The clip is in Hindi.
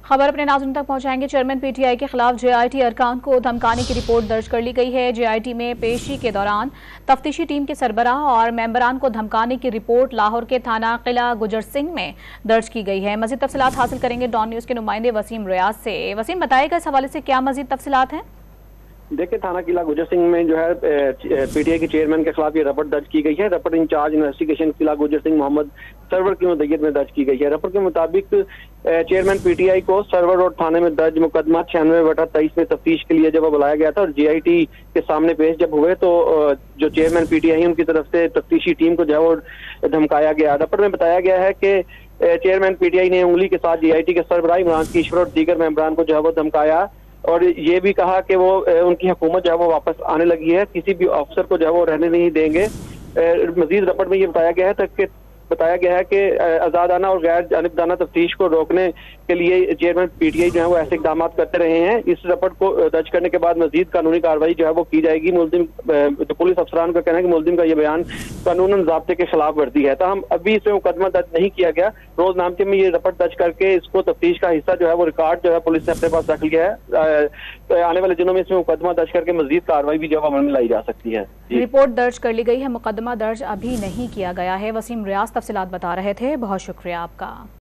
खबर अपने नाज़रीन तक पहुंचाएंगे। चेयरमैन पीटीआई के खिलाफ जेआईटी अरकान को धमकाने की रिपोर्ट दर्ज कर ली गई है। जेआईटी में पेशी के दौरान तफ्तीशी टीम के सरबराह और मेंबरान को धमकाने की रिपोर्ट लाहौर के थाना किला गुजर सिंह में दर्ज की गई है। मजीद तफसीलात हासिल करेंगे डॉन न्यूज़ के नुमाइंदे वसीम रियाज से। वसीम, बताइएगा इस हवाले से क्या मजीद तफसीलात हैं? देखिए, थाना किला गुजर सिंह में जो है पीटीआई के चेयरमैन के खिलाफ ये रिपोर्ट दर्ज की गई है। रिपोर्ट इंचार्ज इन्वेस्टिगेशन किला गुजर सिंह मोहम्मद सरवर की मुद्दत में दर्ज की गई है। रिपोर्ट के मुताबिक चेयरमैन पीटीआई को सरवर रोड थाने में दर्ज मुकदमा 96/23 में तफ्तीश के लिए जब बुलाया गया था और जेआईटी के सामने पेश जब हुए तो जो चेयरमैन पीटीआई उनकी तरफ से तफ्तीशी टीम को जो है वो धमकाया गया। रिपोर्ट में बताया गया है कि चेयरमैन पीटीआई ने उंगली के साथ जेआईटी के सरबराह इमरान कीश्वर और दीगर मेंबरान को जो है वो धमकाया और ये भी कहा कि वो उनकी हुकूमत जो है वो वापस आने लगी है, किसी भी अफसर को जो है वो रहने नहीं देंगे। मजीद रिपोर्ट में ये बताया गया है कि आजादाना और गैर जानिबदाना तफ्तीश को रोकने के लिए चेयरमैन पीटीआई जो है वो ऐसे इकदाम करते रहे हैं। इस रिपोर्ट को दर्ज करने के बाद मजीद कानूनी कार्रवाई जो है वो की जाएगी। मुलजिम पुलिस अफसरान का कहना है कि मुलजिम का ये बयान कानूनन ज़ाब्ते के खिलाफ वर्जी है। हम अभी इसमें मुकदमा दर्ज नहीं किया गया। रोजनामे में ये रिपोर्ट दर्ज करके इसको तफ्तीश का हिस्सा जो है वो रिकॉर्ड जो है पुलिस ने अपने पास रख लिया है। आने वाले दिनों में इसमें मुकदमा दर्ज करके मजीद कार्रवाई भी जो अमल में लाई जा सकती है। रिपोर्ट दर्ज कर ली गई है, मुकदमा दर्ज अभी नहीं किया गया है। वसीम रियाज तफसीलात बता रहे थे, बहुत शुक्रिया आपका।